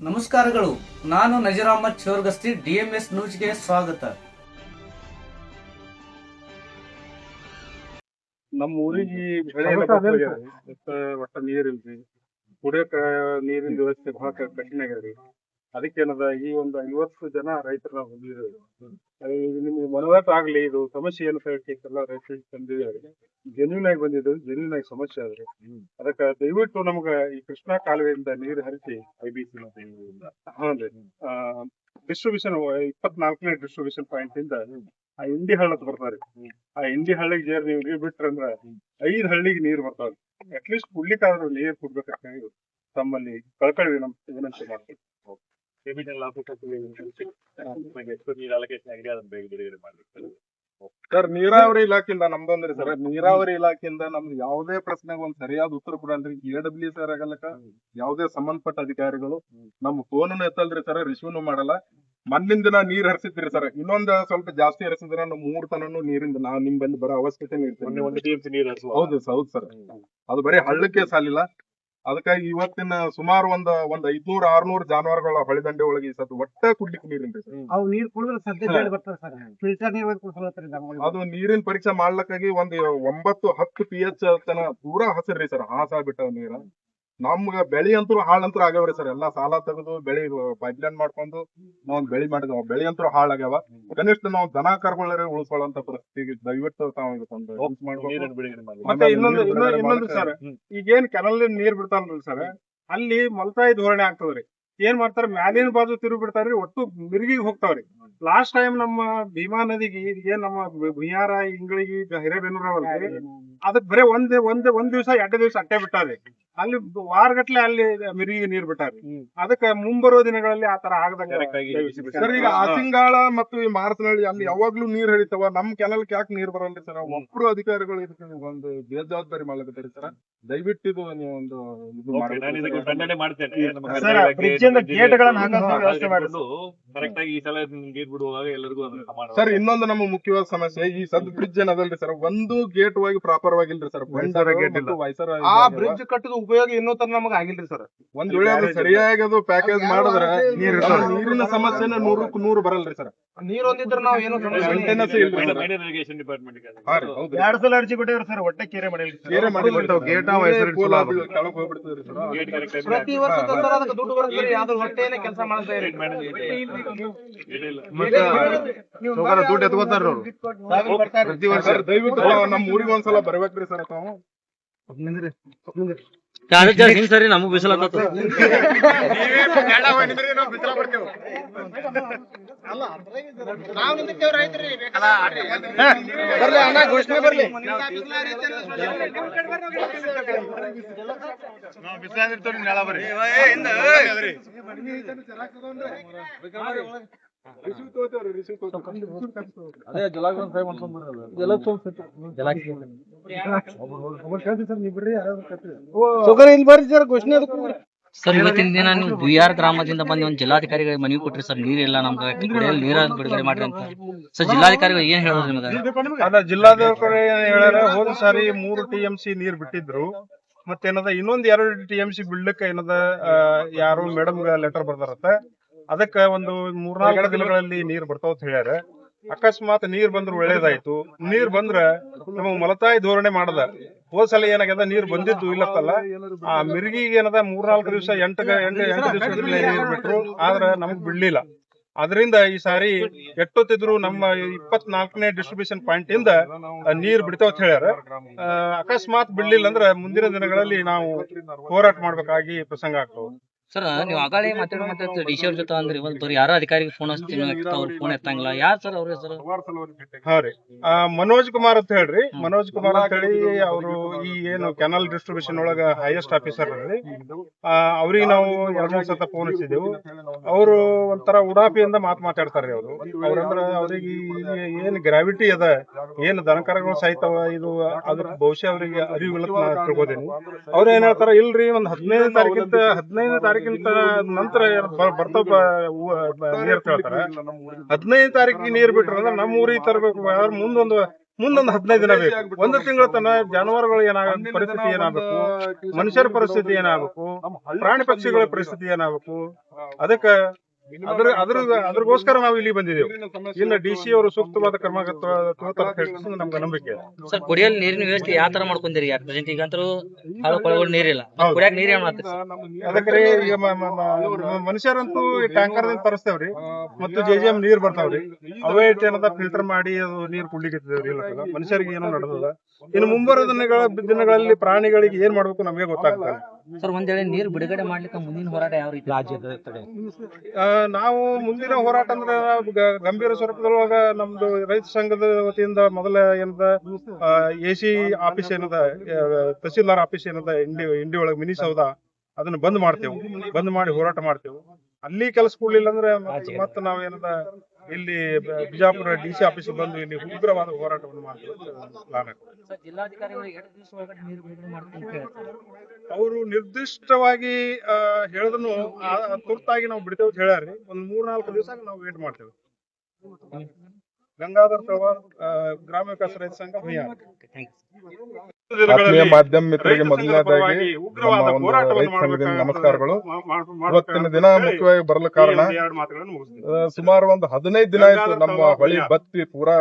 ನಮಸ್ಕಾರಗಳು. ನಾನು ನಜೀರ್ ಅಹಮದ್ ಚೋರ್ಗಸ್ತಿ, DMS ನ್ಯೂಸ್ಗೆ ಸ್ವಾಗತ. ನಮ್ಮ ಊರಿಗೆ ಬೆಳೆ ಎಲ್ಲ ಬರ್ತೋಗ್ಯಾರ ಒಟ್ಟ ನೀರಿಲ್ರಿ, ಕುಡಿಯಕ ನೀರಿನ ವ್ಯವಸ್ಥೆ ಬಹಳ ಕಠಿಣ ಆಗ್ಯಾದ್ರಿ. ಅದಕ್ಕೇನದ ಈ ಒಂದು 50 ಜನ ರೈತರು ನಾವು ಹೊಂದಿದ್ದೇವೆ. ನಿಮ್ಗೆ ಮನವರಿಕೆ ಆಗ್ಲಿ ಇದು ಸಮಸ್ಯೆ ಏನು ಹೇಳ್ತಿತ್ತಲ್ಲ ರೈತರಿಗೆ ತಂದಿದ್ದೇವೆ. ಜೆನ್ಯೂನ್ ಆಗಿ ಬಂದಿದ್ದು, ಜೆನ್ಯೂನ್ ಆಗಿ ಸಮಸ್ಯೆ ಆದ್ರಿ. ಅದಕ್ಕೆ ದಯವಿಟ್ಟು ನಮ್ಗ ಈ ಕೃಷ್ಣಾ ಕಾಲುವೆಯಿಂದ ನೀರು ಹರಿಸಿ IBC ಡಿಸ್ಟ್ರಿಬ್ಯೂಷನ್ 24ನೇ ಡಿಸ್ಟ್ರಿಬ್ಯೂಷನ್ ಪಾಯಿಂಟ್ ಇಂದ ಆ ಇಂಡಿ ಹಳ್ಳಕ್ ಬರ್ತಾವ್ರಿ. ಆ ಇಂಡಿ ಹಳ್ಳಿಗೆ ನೀವು ನೀರ್ ಬಿಟ್ರಂದ್ರ 5 ಹಳ್ಳಿಗೆ ನೀರ್ ಬರ್ತಾವ್ರಿ. ಅಟ್ಲೀಸ್ಟ್ ಕುಡ್ಲಿಕ್ಕಾದ್ರೂ ನೀರ್ ಕೊಡ್ಬೇಕಂತ ಹೇಳಿ ತಮ್ಮಲ್ಲಿ ಕಳ್ಕಳಿ ವಿನಂತಿ ಮಾಡ್ತೀವಿ. ಸರ್, ನೀರಾವರಿ ಇಲಾಖೆಯಿಂದ ನಮ್ದೊಂದ್ರಿ ಸರ್, ನೀರಾವರಿ ಇಲಾಖೆಯಿಂದ ನಮ್ದು ಯಾವುದೇ ಪ್ರಶ್ನೆಗೆ ಒಂದ್ ಸರಿಯಾದ ಉತ್ತರ ಕೊಡಲ್ರಿ. AWS ಆಗಲಕ್ಕ ಯಾವುದೇ ಸಂಬಂಧಪಟ್ಟ ಅಧಿಕಾರಿಗಳು ನಮ್ ಫೋನ್ ಎತ್ತಲ್ರಿ ಸರ್, ರಿಸೀವ್ನು ಮಾಡಲ್ಲ. ಮೊನ್ನಿನ ದಿನ ನೀರ್ ಹರಿಸಿದ್ರಿ ಸರ್, ಇನ್ನೊಂದ್ ಸ್ವಲ್ಪ ಜಾಸ್ತಿ ಹರಿಸಿದ್ರ ನಾವು 3 ತನನು ನೀರಿಂದ ನಾವು ನಿಮ್ ಬಂದು ಬರೋ ಅವಶ್ಯಕತೆ ಇರ್ತದೆ. ಹೌದು ಸರ್, ಅದು ಬರೀ ಹಳ್ಳಕ್ಕೆ ಸಾಲಿಲ್ಲ. ಅದಕ್ಕಾಗಿ ಇವತ್ತಿನ ಸುಮಾರು ಒಂದ್ 500-600 ಜಾನುವಾರುಗಳ ಹೊಳೆದಂಡೆ ಒಳಗೆ ಸತ್ತು ಒಟ್ಟ ಕುಡ್ಲಿಕ್ಕೆ ನೀರಿಲ್ರಿ ಸರ್. ಅವು ನೀರ್ ಕುಡಿದ್ರೆ ಸದ್ಯ ಬೇಡ ಬರ್ತದೆ ಸರ್. ಫಿಲ್ಟರ್ ನೀರ್ ಕುಡಿಸ್ಲತ್ರಿ ಅದು ನೀರಿನ ಪರೀಕ್ಷೆ ಮಾಡ್ಲಕ್ಕಾಗಿ ಒಂದ್ 9-10 pH ತನ ಪೂರಾ ಹಸಿರ್ರಿ ಸರ್, ಹಾಸಾಗ್ಬಿಟ್ಟಾವ ನೀರ. ನಮ್ಗ ಬೆಳಿ ಅಂತೂ ಹಾಳಂತೂ ಆಗ್ಯಾವ್ರಿ ಸರ್. ಎಲ್ಲಾ ಸಾಲ ತೆಗೆದು ಬೆಳಿ ಪೈಪ್ಲೈನ್ ಮಾಡ್ಕೊಂಡು ನಾವ್ ಬೆಳಿ ಮಾಡಿದ್ವಿ, ಬೆಳಿ ಅಂತೂ ಹಾಳಾಗ್ಯಾವ. ಕನಿಷ್ಠ ನಾವು ದನ ಕರುಗಳೇ ಉಳಿಸ್ಕೊಳ್ಳುವಂತ ಪರಿಸ್ಥಿತಿಗೆ ದಯವಿಟ್ಟು ತಾವು ಮತ್ತೆ ಇನ್ನೊಂದು ಸರ್, ಈಗೇನ್ ಕೆನಲ್ ನೀರ್ ಬಿಡ್ತಾರಲ್ರಿ ಸರ್, ಅಲ್ಲಿ ಮಲ್ತಾಯಿ ಧೋರಣೆ ಆಗ್ತದ್ರಿ. ಏನ್ ಮಾಡ್ತಾರ, ಮ್ಯಾಲಿನ ಬಾಜು ತಿರುಗಿ ಬಿಡ್ತಾರ್ರಿ, ಒಟ್ಟು ಮಿರ್ಗಿಗೆ ಹೋಗ್ತಾವ್ರಿ. ಲಾಸ್ಟ್ ಟೈಮ್ ನಮ್ಮ ಭೀಮಾ ನದಿಗೆ ಏನ್ ನಮ್ಮ ಭುಯಾರ ಇಂಗಳಿಗೆ ಹಿರೇಬೆನ್ನೂರ ಅದಕ್ ಬರೇ ಒಂದ್ ದಿವಸ 2 ದಿವಸ ಅಟ್ಟೆ ಬಿಟ್ಟಾರಿ. ಅಲ್ಲಿ ವಾರಗಟ್ಲೆ ಅಲ್ಲಿ ಮಿರ್ಗಿಗೆ ನೀರ್ ಬಿಟ್ಟಾರಿ. ಅದಕ್ಕೆ ಮುಂಬರುವ ದಿನಗಳಲ್ಲಿ ಆತರ ಆಗದಂಗ ಸರ್. ಈಗ ಆಸಿಂಗಾಳ ಮತ್ತು ಈ ಮಾರತನಹಳ್ಳಿ ಅಲ್ಲಿ ಯಾವಾಗ್ಲೂ ನೀರ್ ಹರಿತಾವ, ನಮ್ ಕೆನಲ್ ಯಾಕೆ ನೀರ್ ಬರಲ್ರಿ ಸರ್? ಒಬ್ರು ಅಧಿಕಾರಿಗಳು ಇದಕ್ಕೆ ಒಂದು ಬೇಜವಾಬ್ದಾರಿ ಮಾಡ್ಲಕತ್ತೀರಿ ಸರ್. ದಯವಿಟ್ಟು ಇದು ನೀವು ಒಂದು ಸರ್. ಇನ್ನೊಂದು ನಮ್ಮ ಮುಖ್ಯವಾದ ಸಮಸ್ಯೆ ಈ ಸದ್ ಬ್ರಿಡ್ಜ್ ಏನದಲ್ರಿ ಸರ್, ಒಂದು ಗೇಟ್ ಹೋಗಿ ಪ್ರಾಪರ್ ಆಗಿಲ್ರಿ ಸರ್. ಆ ಬ್ರಿಡ್ಜ್ ಕಟ್ಟಿದ ಉಪಯೋಗ ಇನ್ನೂ ತರ ನಮಗ ಆಗಿಲ್ರಿ ಸರ್. ಒಂದ್ ವೇಳೆ ಅದು ಸರಿಯಾಗಿ ಅದು ಪ್ಯಾಕೇಜ್ ಮಾಡಿದ್ರೆ ನೀರಿನ ಸಮಸ್ಯೆನ 100ಕ್ಕೆ 100 ಬರಲ್ರಿ ಸರ್. ನೀರ್ ಒಂದಿದ್ರೆ ನಾವ್ ಏನು 2 ಸಲ ಅರ್ಜಿ ಕೊಟ್ಟಿವ್ರಿ ಸರ್, ಒಟ್ಟೆ ಕೇರೆ ಮಾಡಿಲ್ಲ. ಗೇಟ್ ಪ್ರತಿ ವರ್ಷ ಅದಕ್ಕೆ ದುಡ್ಡು ಬರ್ತದೆ, ಯಾವ್ದು ಹೊಟ್ಟೆನೆ ಕೆಲಸ ಮಾಡ್ತಾ ಇರಿ. ದುಡ್ಡು ಎತ್ಕೋತಾರ ಪ್ರತಿ ವರ್ಷ. ದಯವಿಟ್ಟು ನಮ್ ಊರಿಗೆ ಒಂದ್ಸಲ ಬರ್ಬೇಕ್ರಿ ಸರ್. ತಾವು ಸರಿ ನಮಗ್ ಬಿಸಿಲ ಘೋಷಣೆ ಬರ್ಲಿ. ಸರ್, ಇವತ್ತಿನ ದಿನ ನೀವು ಬುಯಾರ್ ಗ್ರಾಮದಿಂದ ಬಂದು ಒಂದು ಜಿಲ್ಲಾಧಿಕಾರಿಗಳಿಗೆ ಮನವಿ ಕೊಟ್ರಿ ಸರ್, ನೀರಿಲ್ಲ ನಮ್ಗೆ ಕುಡಿಯಲು ನೀರ ಬಿಡುಗಡೆ ಮಾಡ್ರಿ ಅಂತ. ಸರ್, ಜಿಲ್ಲಾಧಿಕಾರಿಗಳು ಏನ್ ಹೇಳಿದ್ರು ನಿಮಗೆ? ಅಲ್ಲ, ಜಿಲ್ಲಾಧಿಕಾರಿ ಹೇಳ್ಯಾರ, ಹೋದ ಸಾರಿ 3 TMC ನೀರ್ ಬಿಟ್ಟಿದ್ರು. ಮತ್ತೇನದ ಇನ್ನೊಂದ್ 2 TMC ಬಿಡ್ಲಿಕ್ಕೆ ಏನದ ಯಾರು ಮೇಡಮ್ ಲೆಟರ್ ಬರ್ದಾರತ್ತ. ಅದಕ್ಕ ಒಂದು 3-4 ದಿನಗಳಲ್ಲಿ ನೀರ್ ಬರ್ತಾವ ಅಂತ ಹೇಳ್ಯಾರ. ಅಕಸ್ಮಾತ್ ನೀರ್ ಬಂದ್ರು ಒಳ್ಳೇದಾಯ್ತು. ನೀರ್ ಬಂದ್ರ ನಮಗ್ ಮಲತಾಯಿ ಧೋರಣೆ ಮಾಡದ. ಹೋದ್ ಸಲ ಏನಾಗ್ಯದ, ನೀರ್ ಬಂದಿದ್ದು ಇಲ್ಲತ್ತಲ್ಲ, ಆ ಮಿರ್ಗಿಗೆ ಏನದ 3-4 ದಿವಸ 8 ದಿವಸ ನೀರ್ ಬಿಟ್ರು, ಆದ್ರ ನಮಗ್ ಬಿಡ್ಲಿಲ್ಲ. ಅದರಿಂದ ಈ ಸಾರಿ ಎಷ್ಟೊತ್ತಿದ್ರು ನಮ್ಮ 24ನೇ ಡಿಸ್ಟ್ರಿಬ್ಯೂಷನ್ ಪಾಯಿಂಟ್ ಇಂದ ನೀರ್ ಬಿಡ್ತಾವ ಅಂತ ಹೇಳ್ಯಾರ. ಅಕಸ್ಮಾತ್ ಬಿಡ್ಲಿಲ್ಲ ಅಂದ್ರ ಮುಂದಿನ ದಿನಗಳಲ್ಲಿ ನಾವು ಹೋರಾಟ ಮಾಡ್ಬೇಕಾಗಿ ಪ್ರಸಂಗ ಆಗ್ತವೆ. ಸರ್, ನೀವು ಆಗಾಳಿ ಮಾತಾಡೋ ಡಿ ಸಿ ಅವ್ರ ಜೊತೆ ಅಂದ್ರೆ ಇವತ್ತು ಯಾರ ಅಧಿಕಾರಿಗೆ ಫೋನ್ ಹಚ್ತೀನಿ, ಅವ್ರು ಫೋನ್ ಎತ್ತಂಗಿಲ್ಲ. ಯಾರು ಸರ್ ಅವ್ರ ಹೆಸರು? ಹಾ ರೀ, ಮನೋಜ್ ಕುಮಾರ್ ಅಂತ ಹೇಳ್ರಿ. ಮನೋಜ್ ಕುಮಾರ್ ಅಂತ ಹೇಳಿ ಅವರು ಈ ಏನು ಕೆನಲ್ ಡಿಸ್ಟ್ರಿಬ್ಯೂಷನ್ ಒಳಗ ಹೈಯೆಸ್ಟ್ ಆಫೀಸರ್ ರೀ. ಅವ್ರಿಗೆ ನಾವು 2-3 ಸತ ಫೋನ್ ಹಚ್ಚಿದೆವು. ಅವರು ಒಂಥರ ಉಡಾಪಿಯಿಂದ ಮಾತಾಡ್ತಾರ್ರಿ. ಅವ್ರಂದ್ರ ಅವ್ರಿಗೆ ಏನ್ ಗ್ರಾವಿಟಿ ಅದ, ಏನ್ ದನಕರಗಳು ಸಾಯ್ತಾವ, ಇದು ಅದಕ್ಕೆ ಬಹುಶಃ ಅವ್ರಿಗೆ ಅರಿವಿಲ್ಲ ತಿಳ್ಕೋದೇನಿ. ಅವ್ರ ಏನ್ ಹೇಳ್ತಾರ, ಇಲ್ರಿ ಒಂದ್ 15ನೇ ತಾರೀಕಿಂತ ನಂತರ ಬರ್ತಾವ ನೀರ್ ಹೇಳ್ತಾರ. 15ನೇ ತಾರೀಕಿಗೆ ನೀರ್ ಬಿಟ್ರ ನಮ್ಮ ಊರಿಗೆ ತರಬೇಕು. ಮುಂದೊಂದು ಮುಂದೊಂದು 15 ದಿನ ಬೇಕು. ಒಂದು ತಿಂಗಳ ತನ ಜಾನುವಾರುಗಳು ಪರಿಸ್ಥಿತಿ ಏನಾಗಬೇಕು, ಮನುಷ್ಯರ ಪರಿಸ್ಥಿತಿ ಏನಾಗಬೇಕು, ಪ್ರಾಣಿ ಪಕ್ಷಿಗಳ ಪರಿಸ್ಥಿತಿ ಏನಾಗಬೇಕು, ಅದಕ್ಕೆ ಅದ್ರಗೋಸ್ಕರ ನಾವು ಇಲ್ಲಿ ಬಂದಿದ್ದೇವೆ. ಇನ್ನು DC ಅವರು ಸೂಕ್ತವಾದ ಕ್ರಮ ತಗೋತಾರೆ ಅಂತ ಹೇಳಿ ನಮ್ಗೆ ನಂಬಿಕೆ ಇದೆ. ಸರ್ ಕುಡಿಯಲು ನೀರಿನ ವ್ಯವಸ್ಥೆ ಯಾವ ತರ ಮಾಡ್ಕೊಂಡಿರಿ? ಪ್ರೆಸೆಂಟ್ ಈಗ ಅಂತೂ ಹಲವು ಕೊಳಗಳು ನೀರಿಲ್ಲ, ಕುಡಿಯಾಕ ನೀರ್ ಏನ್ ಮಾಡ್ತೀರಿ? ಅದಕ್ಕೆ ಈಗ ಮನುಷ್ಯರಂತೂ ಟ್ಯಾಂಕರ್ ತರಿಸ್ತೇವ್ರಿ, ಮತ್ತು JJM ನೀರ್ ಬರ್ತಾವ್ರಿ. ಅವೇ ಏನದ ಫಿಲ್ಟರ್ ಮಾಡಿ ಅದು ನೀರ್ ಕುಡ್ಲಿಕ್ಕೆ ಮನುಷ್ಯರಿಗೆ ಏನೋ ನಡೆದದ. ಇನ್ನು ಮುಂಬರುವ ದಿನಗಳಲ್ಲಿ ಪ್ರಾಣಿಗಳಿಗೆ ಏನ್ ಮಾಡ್ಬೇಕು ನಮಗೆ ಗೊತ್ತಾಗ್ತದೆ. ಸರ್ ಒಂದ್ ವೇಳೆ ನೀರು ಬಿಡುಗಡೆ ಮಾಡ್ಲಿಕ್ಕೆ ಮುಂದಿನ ಹೋರಾಟ ಯಾವ ರೀತಿ ರಾಜ್ಯದ ನಾವು ಮುಂದಿನ ಹೋರಾಟ ಅಂದ್ರೆ ಗಂಭೀರ ಸ್ವರೂಪದೊಳಗ ನಮ್ದು ರೈತ ಸಂಘದ ವತಿಯಿಂದ ಮೊದಲ ಏನದ AC ಆಫೀಸ್ ಏನದ, ತಹಸೀಲ್ದಾರ್ ಆಫೀಸ್ ಏನದ ಇಂಡಿ ಒಳಗ ಮಿನಿ ಸೌಧ, ಅದನ್ನ ಬಂದ್ ಮಾಡ್ತೇವೆ. ಬಂದ್ ಮಾಡಿ ಹೋರಾಟ ಮಾಡ್ತೇವೆ. ಅಲ್ಲಿ ಕೆಲಸ ಕೊಡ್ಲಿಲ್ಲ ಅಂದ್ರೆ ಮತ್ತೆ ನಾವೇನದ ಇಲ್ಲಿ ಬಿಜಾಪುರ DC ಆಫೀಸ್ ಬಂದು ಇಲ್ಲಿ ಉಗ್ರವಾದ ಹೋರಾಟವನ್ನು ಮಾಡ್ತೇವೆ. ಅವರು ನಿರ್ದಿಷ್ಟವಾಗಿ ಹೇಳಿದ್ರು ತುರ್ತಾಗಿ ನಾವು ಬಿಡ್ತೇವೆ ಅಂತ ಹೇಳ್ಯಾರಿ. ಒಂದ್ 3-4 ದಿವಸ ನಾವು ವೇಟ್ ಮಾಡ್ತೇವೆ. ಗಂಗಾಧರ್ ಪವಾರ್, ಗ್ರಾಮ ವಿಕಾಸ ರೈತ ಸಂಘ, ಆತ್ಮೀಯ ಮಾಧ್ಯಮ ಮಿತ್ರರಿಗೆ ಮೊದಲನೇದಾಗಿ ರೈತ ಸಂಘದಿಂದ ನಮಸ್ಕಾರಗಳು. ಇವತ್ತಿನ ದಿನ ಮುಖ್ಯವಾಗಿ ಬರಲು ಕಾರಣ, ಸುಮಾರು ಒಂದು 15 ದಿನ ಆಯ್ತು ನಮ್ಮ ಹೊಳಿ ಬತ್ತಿ ಪೂರಾ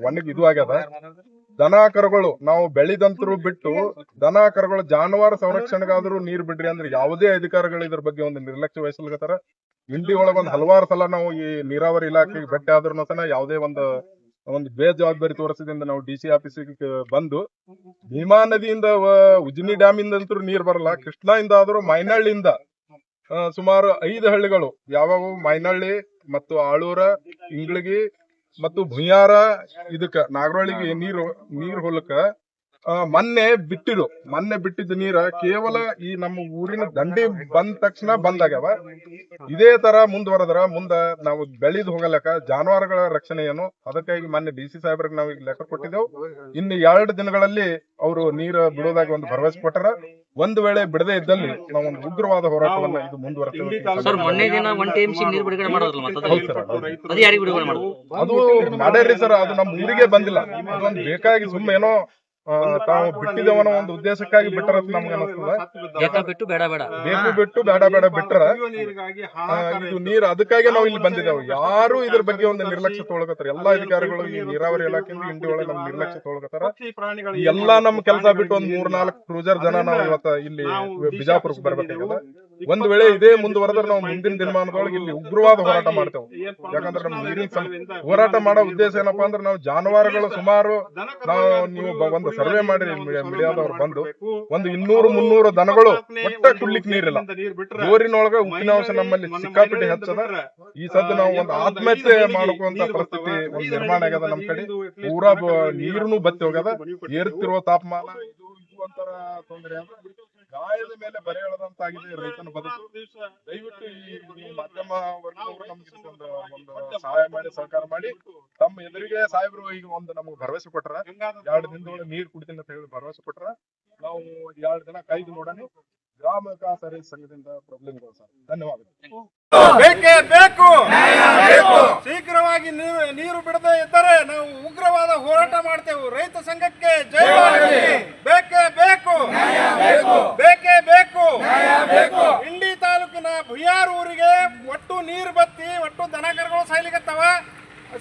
ಒಣಗಿ ಇದು ಆಗ್ಯದ. ದನ ಕರುಗಳು ನಾವು ಬೆಳೆದಂತರು ಬಿಟ್ಟು ದನ ಕರುಗಳು ಜಾನುವಾರು ಸಂರಕ್ಷಣೆಗಾದ್ರೂ ನೀರ್ ಬಿಡ್ರಿ ಅಂದ್ರೆ ಯಾವುದೇ ಅಧಿಕಾರಿಗಳು ಇದ್ರ ಬಗ್ಗೆ ಒಂದು ನಿರ್ಲಕ್ಷ್ಯ ವಹಿಸ್ಲಿಕತ್ತಾರ. ಇಂಡಿ ಒಳಗ ಒಂದ್ ಹಲವಾರು ಸಲ ನಾವು ಈ ನೀರಾವರಿ ಇಲಾಖೆಗೆ ಭೇಟಿ ಆದ್ರೂ ಸಹ ಯಾವುದೇ ಒಂದು ಬೇಜವಾಬ್ದಾರಿ ತೋರಿಸಿದಿಂದ ನಾವು DC ಆಫೀಸಿಗೆ ಬಂದು, ಭೀಮಾ ನದಿಯಿಂದ ಉಜ್ನಿ ಡ್ಯಾಮ್ ಇಂದಂತೂ ನೀರ್ ಬರಲ್ಲ, ಕೃಷ್ಣಾ ಇಂದ ಆದ್ರೂ ಮೈನಹಳ್ಳಿಯಿಂದ ಸುಮಾರು 5 ಹಳ್ಳಿಗಳು ಯಾವ್ಯಾವ ಮೈನಹಳ್ಳಿ ಮತ್ತು ಆಳೂರ, ಇಂಗ್ಳಗಿ ಮತ್ತು ಭುಯಾರ, ಇದಕ್ಕ ನಾಗರಹಳ್ಳಿಗೆ ನೀರ್ ಹೊಲಕ್ಕ ಮೊನ್ನೆ ಬಿಟ್ಟಿದ್ದ ನೀರ ಕೇವಲ ಈ ನಮ್ಮ ಊರಿನ ದಂಡಿ ಬಂದ ತಕ್ಷಣ ಬಂದಾಗ್ಯಾವ. ಇದೇ ತರ ಮುಂದುವರೆದ್ರ ಮುಂದ ನಾವು ಬೆಳೆದು ಹೋಗಲಕ್ಕ ಜಾನುವಾರುಗಳ ರಕ್ಷಣೆ ಏನು, ಅದಕ್ಕಾಗಿ ಮೊನ್ನೆ DC ಸಾಹೇಬ್ರಿಗೆ ನಾವು ಈಗ ಲೆಕ್ಕ ಕೊಟ್ಟಿದ್ದೆವು. ಇನ್ನು 2 ದಿನಗಳಲ್ಲಿ ಅವರು ನೀರು ಬಿಡೋದಾಗಿ ಒಂದು ಭರವಸೆ ಕೊಟ್ಟರ. ಒಂದು ವೇಳೆ ಬಿಡದೇ ಇದ್ದಲ್ಲಿ ನಾವು ಒಂದು ಉಗ್ರವಾದ ಹೋರಾಟವನ್ನ ಇದು ಮುಂದುವರೆಸ್ತೇವೆ. ಅದು ಮಾಡ್ಯಾರಿ ಸರ್, ಅದು ನಮ್ಮ ಊರಿಗೆ ಬಂದಿಲ್ಲ. ಅದೊಂದು ಬೇಕಾಗಿ ಸುಮ್ಮನೆ ಏನೋ ತಾವು ಬಿಟ್ಟಿದವನ ಒಂದು ಉದ್ದೇಶಕ್ಕಾಗಿ ಬಿಟ್ಟರ ನಮ್ಗೆ ಅನಿಸ್ತದ. ಬೇಕು ಬಿಟ್ಟು ಬೇಡ ಬಿಟ್ಟರ ಇದು ನೀರು, ಅದಕ್ಕಾಗಿ ನಾವು ಇಲ್ಲಿ ಬಂದಿದ್ದೇವೆ. ಯಾರು ಇದ್ರ ಬಗ್ಗೆ ಒಂದು ನಿರ್ಲಕ್ಷ್ಯ ತೊಗೊಳಕತ್ತಾರ. ಎಲ್ಲಾ ಅಧಿಕಾರಿಗಳು ಈ ನೀರಾವರಿ ಇಲಾಖೆಯಿಂದ ಇಂಡಿ ಒಳಗೆ ನಮ್ ನಿರ್ಲಕ್ಷ್ಯ ತೊಗೊಳಕತ್ತಾರ. ಎಲ್ಲಾ ನಮ್ ಕೆಲಸ ಬಿಟ್ಟು ಒಂದ್ 3-4 ಕ್ರೂಸರ್ ಜನ ನಾವು ಇವತ್ತ ಇಲ್ಲಿ ಬಿಜಾಪುರಕ್ಕೆ ಬರ್ಬೇಕಾಗದ. ಒಂದ್ ವೇಳೆ ಇದೇ ಮುಂದುವರೆದ್ರೆ ನಾವು ಮುಂದಿನ ದಿನಮಾನದೊಳಗೆ ಇಲ್ಲಿ ಉಗ್ರವಾದ ಹೋರಾಟ ಮಾಡ್ತೇವೆ. ಯಾಕಂದ್ರೆ ನಮ್ ನೀರಿನ ಹೋರಾಟ ಮಾಡೋ ಉದ್ದೇಶ ಏನಪ್ಪಾ ಅಂದ್ರೆ, ನಾವು ಜಾನುವಾರುಗಳು ಸುಮಾರು ನೀವು ಒಂದು ಸರ್ವೆ ಮಾಡಿ ಮೀಡಿಯಾದವ್ರು ಬಂದು ಒಂದು 200-300 ದನಗಳು ಒಟ್ಟ ಕುಡ್ಲಿಕ್ಕೆ ನೀರಿಲ್ಲ. ಬೋರಿನೊಳಗ ಉಪ್ಪಿನಾಂಶ ನಮ್ಮಲ್ಲಿ ಸಿಕ್ಕಾಪಿಟ್ಟಿ ಹೆಚ್ಚದ. ಈ ಸದ್ದ ನಾವು ಒಂದು ಆತ್ಮಹತ್ಯೆ ಮಾಡ್ಕೊಂತ ಪರಿಸ್ಥಿತಿ ಒಂದು ನಿರ್ಮಾಣ ಆಗ್ಯದ. ನಮ್ ಕಡೆ ಪೂರಾ ನೀರುನು ಬತ್ತಿ ಹೋಗ್ಯದ. ಏರುತ್ತಿರುವ ತಾಪಮಾನ ಇದು ಒಂಥರ ತೊಂದರೆ. ಗಾಯದ ಮೇಲೆ ಬರೆ ಎಳೆದಂತಾಗಿದೆ ರೈತನ ಬದುಕು. ದಯವಿಟ್ಟು ಈ ಮಾಧ್ಯಮ ವರ್ಗದವರು ನಮ್ಗೆ ಒಂದು ಸಹಾಯ ಮಾಡಿ, ಸಹಕಾರ ಮಾಡಿ. ತಮ್ಮ ಎದುರಿಗೆ ಸಾಹೇಬ್ರು ಈಗ ಒಂದು ನಮ್ಗೆ ಭರವಸೆ ಕೊಟ್ರ, 2 ದಿನದೊಳಗೆ ನೀರು ಕುಡಿತೀನಿ ಅಂತ ಹೇಳಿ ಭರವಸೆ ಕೊಟ್ರ. ನಾವು 2 ದಿನ ಕಾಯ್ದು ನೋಡೋಣ. ಗ್ರಾಮ ವಿಕಾಸ ರೈತ ಸಂಘದಿಂದ ಪ್ರಾಬ್ಲಮ್ ಇದೆ ಸರ್. ಧನ್ಯವಾದಗಳು. ಬೇಕೇ ಬೇಕು, ಶೀಘ್ರವಾಗಿ ನೀರು ಬಿಡದೆ ಇದ್ದರೆ ನಾವು ಉಗ್ರವಾದ ಹೋರಾಟ ಮಾಡ್ತೇವೆ. ರೈತ ಸಂಘಕ್ಕೆ ಜಯವಾಗಲಿ. ಬೇಕೇ ಬೇಕು, ಬೇಕೇ ಬೇಕು. ಇಂಡಿ ತಾಲೂಕಿನ ಭುಯಾರ್ ಊರಿಗೆ ಒಟ್ಟು ನೀರು ಬತ್ತಿ ಒಟ್ಟು ದನಕರುಗಳು ಸಾಯ್ಲಿಕತ್ತವ.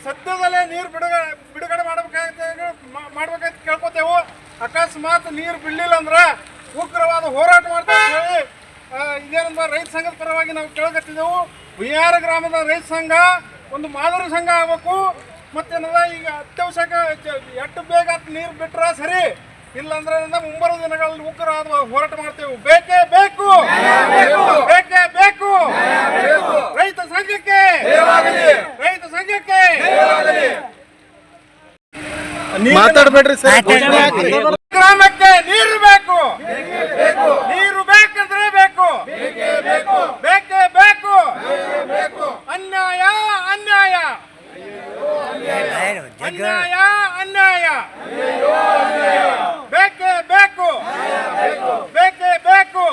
ಸದ್ಯದಲ್ಲೇ ನೀರು ಬಿಡುಗಡೆ ಮಾಡ್ಬೇಕಂತ ಕೇಳ್ಕೊತೇವು. ಅಕಸ್ಮಾತ್ ನೀರು ಬಿಡ್ಲಿಲ್ಲ ಅಂದ್ರ ಉಗ್ರವಾದ ಹೋರಾಟ ಮಾಡ್ತೇವೆ ಹೇಳಿ ಇದೇನಂದ್ರೆ ರೈತ ಸಂಘದ ಪರವಾಗಿ ನಾವು ಕೇಳಕತ್ತಿದ್ದೆವು. ಭುಯಾರ ಗ್ರಾಮದ ರೈತ ಸಂಘ ಒಂದು ಮಾದರಿ ಸಂಘ ಆಗ್ಬೇಕು. ಮತ್ತೇನದ ಈಗ ಅತ್ಯವಶ್ಯಕ ಎಷ್ಟು ಬೇಗ ನೀರು ಬಿಟ್ರ ಸರಿ, ಇಲ್ಲಾಂದ್ರೆ ಮುಂಬರುವ ದಿನಗಳಲ್ಲಿ ಉಗ್ರವಾದ ಹೋರಾಟ ಮಾಡ್ತೇವೆ. ಬೇಕೇ ಬೇಕು, ಬೇಕೇ ಬೇಕು. ರೈತ ಸಂಘಕ್ಕೆ, ರೈತ ಸಂಘಕ್ಕೆ ಮಾತಾಡ್ಬೇಡ್ರಿ ಸರ್. ಗ್ರಾಮಕ್ಕೆ ನೀರು ಬೇಕು, ನೀರು ಬೇಕಂದ್ರೆ ಬೇಕು, ಬೇಕೇ ಬೇಕು. ಅನ್ಯಾಯ ಅನ್ಯಾಯ ಅನ್ಯಾಯ ಅನ್ಯಾಯ. ಬೇಕೇ ಬೇಕು, ಬೇಕೇ ಬೇಕು.